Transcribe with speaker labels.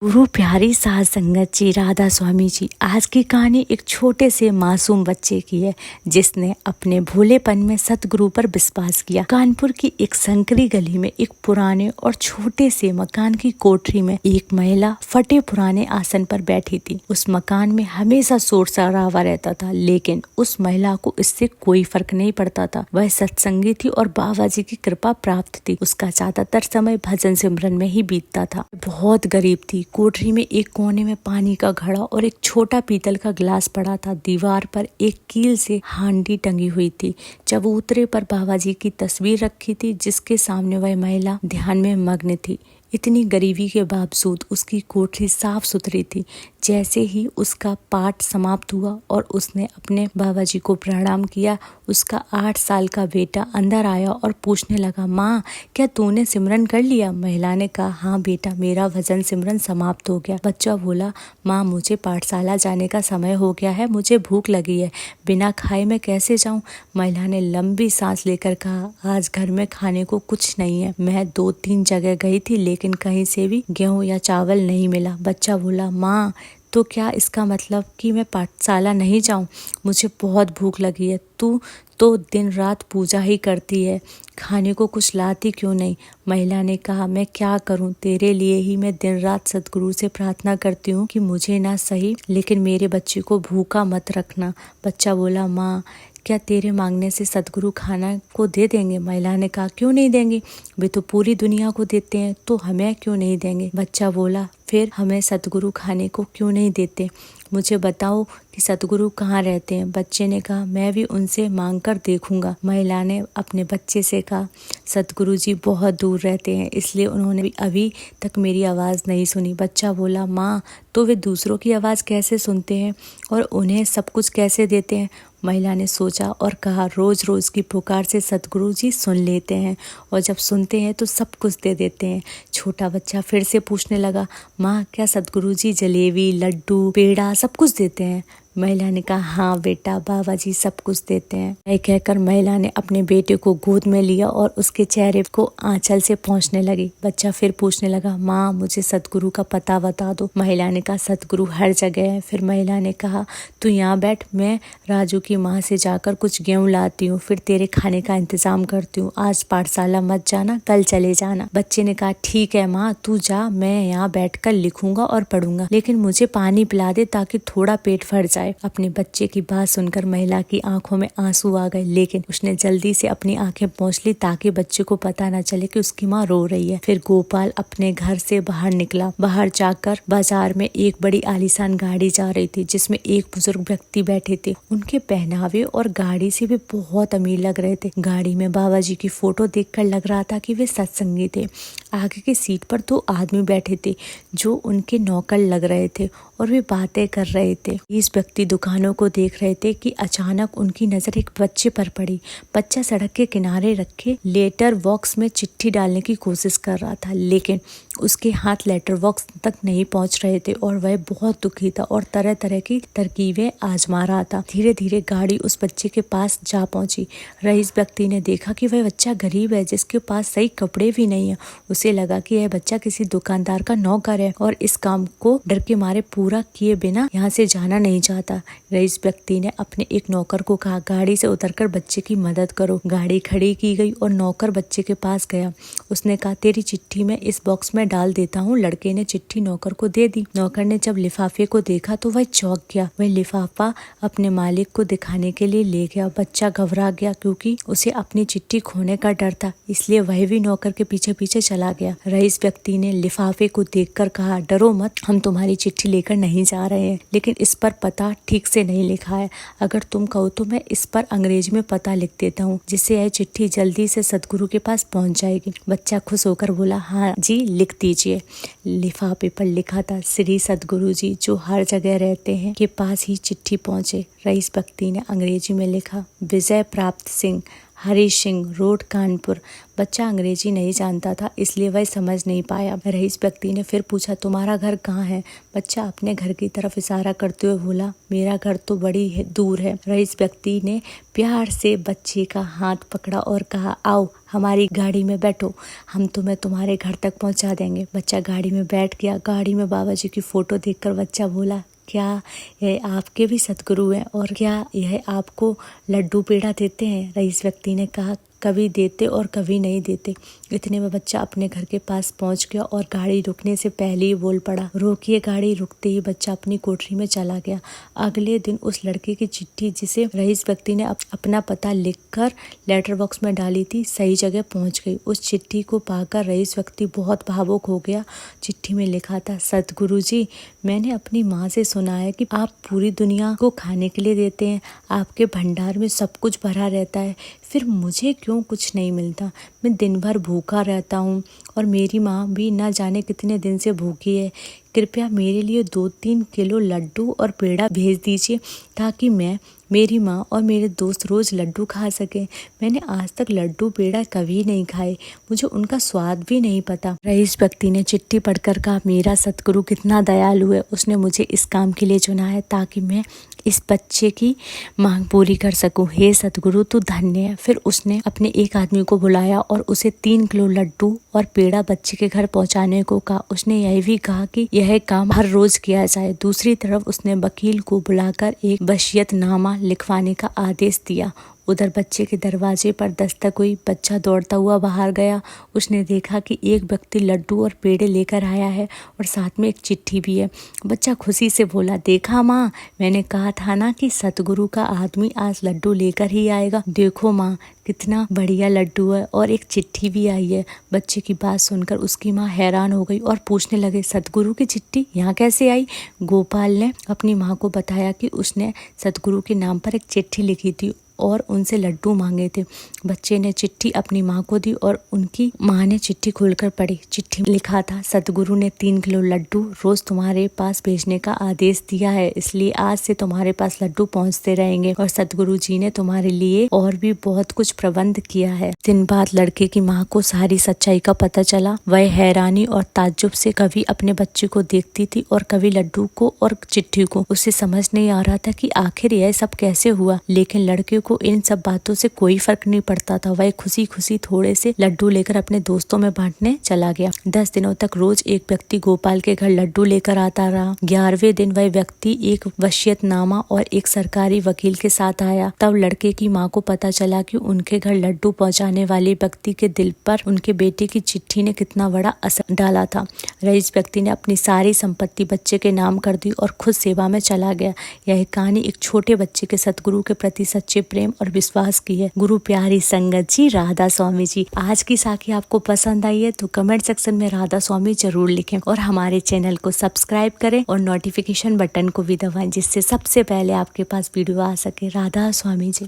Speaker 1: गुरु प्यारी साध संगत जी, राधा स्वामी जी। आज की कहानी एक छोटे से मासूम बच्चे की है जिसने अपने भोलेपन में सतगुरु पर विश्वास किया। कानपुर की एक संकरी गली में एक पुराने और छोटे से मकान की कोठरी में एक महिला फटे पुराने आसन पर बैठी थी। उस मकान में हमेशा शोर शराबा रहता था, लेकिन उस महिला को इससे कोई फर्क नहीं पड़ता था। वह सत्संगी थी और बाबा जी की कृपा प्राप्त थी। उसका ज्यादातर समय भजन सिमरन में ही बीतता था। बहुत गरीब थी। कोठरी में एक कोने में पानी का घड़ा और एक छोटा पीतल का गिलास पड़ा था। दीवार पर एक कील से हांडी टंगी हुई थी। चबूतरे पर बाबा जी की तस्वीर रखी थी, जिसके सामने वह महिला ध्यान में मग्न थी। इतनी गरीबी के बावजूद उसकी कोठरी साफ सुथरी थी। जैसे ही उसका पाठ समाप्त हुआ और उसने अपने बाबा जी को प्रणाम किया, उसका 8 साल का बेटा अंदर आया और पूछने लगा, माँ क्या तूने सिमरन कर लिया? महिला ने कहा, हाँ बेटा, मेरा भजन सिमरन समाप्त हो गया। बच्चा बोला, माँ मुझे पाठशाला जाने का समय हो गया है, मुझे भूख लगी है, बिना खाए मैं कैसे जाऊँ? महिला ने लंबी सांस लेकर कहा, आज घर में खाने को कुछ नहीं है। मैं 2-3 जगह गई थी, लेकिन कहीं से भी गेहूं या चावल नहीं मिला। बच्चा बोला, माँ तो क्या इसका मतलब कि मैं पाठशाला नहीं जाऊं? मुझे बहुत भूख लगी है। तू तो दिन रात पूजा ही करती है, खाने को कुछ लाती क्यों नहीं? महिला ने कहा, मैं क्या करूं, तेरे लिए ही मैं दिन रात सतगुरु से प्रार्थना करती हूँ कि मुझे ना सही, लेकिन मेरे बच्चे को भूखा मत रखना। बच्चा बोला, माँ क्या तेरे मांगने से सतगुरु खाना को दे देंगे? महिला ने कहा, क्यों नहीं देंगे, वे तो पूरी दुनिया को देते हैं, तो हमें क्यों नहीं देंगे? बच्चा बोला, फिर हमें सतगुरु खाने को क्यों नहीं देते? मुझे बताओ कि सतगुरु कहाँ रहते हैं? बच्चे ने कहा, मैं भी उनसे मांग कर देखूंगा। महिला ने अपने बच्चे से कहा, सतगुरु जी बहुत दूर रहते हैं, इसलिए उन्होंने भी अभी तक मेरी आवाज़ नहीं सुनी। बच्चा बोला, माँ तो वे दूसरों की आवाज़ कैसे सुनते हैं और उन्हें सब कुछ कैसे देते हैं? महिला ने सोचा और कहा, रोज रोज की पुकार से सतगुरु जी सुन लेते हैं, और जब सुनते हैं तो सब कुछ दे देते हैं। छोटा बच्चा फिर से पूछने लगा, माँ क्या सतगुरु जी जलेबी, लड्डू, पेड़ा सब कुछ देते हैं? महिला ने कहा, हाँ बेटा, बाबा जी सब कुछ देते हैं। यह कहकर महिला ने अपने बेटे को गोद में लिया और उसके चेहरे को आंचल से पोंछने लगी। बच्चा फिर पूछने लगा, माँ मुझे सतगुरु का पता बता दो। महिला ने कहा, सतगुरु हर जगह है। फिर महिला ने कहा, तू यहाँ बैठ, मैं राजू की माँ से जाकर कुछ गेहूं लाती हूँ, फिर तेरे खाने का इंतजाम करती हूँ। आज पाठशाला मत जाना, कल चले जाना। बच्चे ने कहा, ठीक है माँ, तू जा, मैं यहाँ बैठकर लिखूंगा और पढ़ूंगा, लेकिन मुझे पानी पिला दे ताकि थोड़ा पेट भर जाए। अपने बच्चे की बात सुनकर महिला की आंखों में आंसू आ गए, लेकिन उसने जल्दी से अपनी आंखें पोंछ ली ताकि बच्चे को पता न चले कि उसकी माँ रो रही है। फिर गोपाल अपने घर से बाहर निकला। बाहर जाकर बाजार में एक बड़ी आलीशान गाड़ी जा रही थी, जिसमें एक बुजुर्ग व्यक्ति बैठे थे। उनके पहनावे और गाड़ी से वे बहुत अमीर लग रहे थे। गाड़ी में बाबा जी की फोटो देखकर लग रहा था कि वे सत्संगी थे। आगे की सीट पर 2 आदमी बैठे थे जो उनके नौकर लग रहे थे और वे बातें कर रहे थे। इस व्यक्ति दुकानों को देख रहे थे कि अचानक उनकी नजर एक बच्चे पर पड़ी। बच्चा सड़क के किनारे रखे लेटर बॉक्स में चिट्ठी डालने की कोशिश कर रहा था, लेकिन उसके हाथ लेटर बॉक्स तक नहीं पहुंच रहे थे और वह बहुत दुखी था और तरह तरह की तरकीबें आजमा रहा था। धीरे धीरे गाड़ी उस बच्चे के पास जा पहुंची। रईस व्यक्ति ने देखा कि वह बच्चा गरीब है, जिसके पास सही कपड़े भी नहीं है। उसे लगा कि यह बच्चा किसी दुकानदार का नौकर है और इस काम को डर के मारे पूरा किए बिना यहाँ से जाना नहीं चाहता। रईस व्यक्ति ने अपने एक नौकर को कहा, गाड़ी से उतरकर बच्चे की मदद करो। गाड़ी खड़ी की गई और नौकर बच्चे के पास गया। उसने कहा, तेरी चिट्ठी मैं इस बॉक्स में डाल देता हूँ। लड़के ने चिट्ठी नौकर को दे दी। नौकर ने जब लिफाफे को देखा तो वह चौंक गया। वह लिफाफा अपने मालिक को दिखाने के लिए ले गया। बच्चा घबरा गया क्योंकि उसे अपनी चिट्ठी खोने का डर था, इसलिए वह भी नौकर के पीछे पीछे चला गया। रईस व्यक्ति ने लिफाफे को देखकर कहा, डरो मत, हम तुम्हारी चिट्ठी लेकर नहीं जा रहे हैं, लेकिन इस पर पता ठीक से नहीं लिखा है। अगर तुम कहो तो मैं इस पर अंग्रेजी में पता लिख देता हूँ, जिससे यह चिट्ठी जल्दी से सतगुरु के पास पहुँच जाएगी। बच्चा खुश होकर बोला, हाँ जी लिख दीजिए। लिफाफे पर लिखा था, श्री सतगुरु जी जो हर जगह रहते हैं के पास ही चिट्ठी पहुँचे। रईस व्यक्ति ने अंग्रेजी में लिखा, विजय प्राप्त सिंह, हरी सिंह रोड कानपुर। बच्चा अंग्रेजी नहीं जानता था, इसलिए वह समझ नहीं पाया। रईस व्यक्ति ने फिर पूछा, तुम्हारा घर कहाँ है? बच्चा अपने घर की तरफ इशारा करते हुए बोला, मेरा घर तो बड़ी दूर है। रईस व्यक्ति ने प्यार से बच्चे का हाथ पकड़ा और कहा, आओ हमारी गाड़ी में बैठो, हम तुम्हें तुम्हारे घर तक पहुंचा देंगे। बच्चा गाड़ी में बैठ गया। गाड़ी में बाबा जी की फोटो देखकर बच्चा बोला, क्या यह आपके भी सतगुरु हैं और क्या यह आपको लड्डू पेड़ा देते हैं? रईस व्यक्ति ने कहा, कभी देते और कभी नहीं देते। इतने में बच्चा अपने घर के पास पहुंच गया और गाड़ी रुकने से पहले ही बोल पड़ा, रोकिए। गाड़ी रुकते ही बच्चा अपनी कोठरी में चला गया। अगले दिन उस लड़के की चिट्ठी, जिसे रईस व्यक्ति ने अपना पता लिखकर लेटर बॉक्स में डाली थी, सही जगह पहुंच गई। उस चिट्ठी को पाकर रईस व्यक्ति बहुत भावुक हो गया। चिट्ठी में लिखा था, सतगुरु जी, मैंने अपनी माँ से सुना है कि आप पूरी दुनिया को खाने के लिए देते हैं, आपके भंडार में सब कुछ भरा रहता है, फिर मुझे क्यों कुछ नहीं मिलता? मैं दिन भर भूखा रहता हूँ और मेरी माँ भी न जाने कितने दिन से भूखी है। कृपया मेरे लिए 2-3 किलो लड्डू और पेड़ा भेज दीजिए ताकि मैं, मेरी माँ और मेरे दोस्त रोज लड्डू खा सकें। मैंने आज तक लड्डू पेड़ा कभी नहीं खाए, मुझे उनका स्वाद भी नहीं पता। रईस व्यक्ति ने चिट्ठी पढ़कर कहा, मेरा सतगुरु कितना दयालु है, उसने मुझे इस काम के लिए चुना है ताकि मैं इस बच्चे की मांग पूरी कर सकूं। हे सतगुरु, तू धन्य है। फिर उसने अपने एक आदमी को बुलाया और उसे 3 किलो लड्डू और पेड़ा बच्चे के घर पहुंचाने को कहा। उसने यह भी कहा कि यह काम हर रोज किया जाए। दूसरी तरफ उसने वकील को बुलाकर एक वसीयतनामा लिखवाने का आदेश दिया। उधर बच्चे के दरवाजे पर दस्तक हुई। बच्चा दौड़ता हुआ बाहर गया। उसने देखा कि एक व्यक्ति लड्डू और पेड़े लेकर आया है और साथ में एक चिट्ठी भी है। बच्चा खुशी से बोला, देखा माँ, मैंने कहा था ना कि सतगुरु का आदमी आज लड्डू लेकर ही आएगा। देखो माँ, कितना बढ़िया लड्डू है और एक चिट्ठी भी आई है। बच्चे की बात सुनकर उसकी माँ हैरान हो गई और पूछने लगे, सतगुरु की चिट्ठी यहाँ कैसे आई? गोपाल ने अपनी माँ को बताया कि उसने सतगुरु के नाम पर एक चिट्ठी लिखी थी और उनसे लड्डू मांगे थे। बच्चे ने चिट्ठी अपनी माँ को दी और उनकी माँ ने चिट्ठी खोलकर पढ़ी। चिट्ठी में लिखा था, सतगुरु ने 3 किलो लड्डू रोज तुम्हारे पास भेजने का आदेश दिया है, इसलिए आज से तुम्हारे पास लड्डू पहुँचते रहेंगे और सतगुरु जी ने तुम्हारे लिए और भी बहुत कुछ प्रबंध किया है। दिन बाद लड़के की माँ को सारी सच्चाई का पता चला। वह हैरानी और ताज्जुब से कभी अपने बच्चे को देखती थी और कभी लड्डू को और चिट्ठी को। उसे समझ नहीं आ रहा था कि आखिर यह सब कैसे हुआ, लेकिन लड़के को इन सब बातों से कोई फर्क नहीं पड़ता था। वह खुशी खुशी थोड़े से लड्डू लेकर अपने दोस्तों में बांटने चला गया। 10 दिनों तक रोज एक व्यक्ति गोपाल के घर लड्डू लेकर आता रहा। 11वें दिन वह व्यक्ति एक वसीयतनामा और एक सरकारी वकील के साथ आया। तब लड़के की माँ को पता चला कि उनके घर लड्डू पहुँचाने वाले व्यक्ति के दिल पर उनके बेटे की चिट्ठी ने कितना बड़ा असर डाला था। रईस व्यक्ति ने अपनी सारी संपत्ति बच्चे के नाम कर दी और खुद सेवा में चला गया। यह कहानी एक छोटे बच्चे के सतगुरु के प्रति सच्चे प्रेम और विश्वास की है। गुरु प्यारी संगत जी, राधा स्वामी जी। आज की साखी आपको पसंद आई है तो कमेंट सेक्शन में राधा स्वामी जरूर लिखें और हमारे चैनल को सब्सक्राइब करें और नोटिफिकेशन बटन को भी दबाएं, जिससे सबसे पहले आपके पास वीडियो आ सके। राधा स्वामी जी।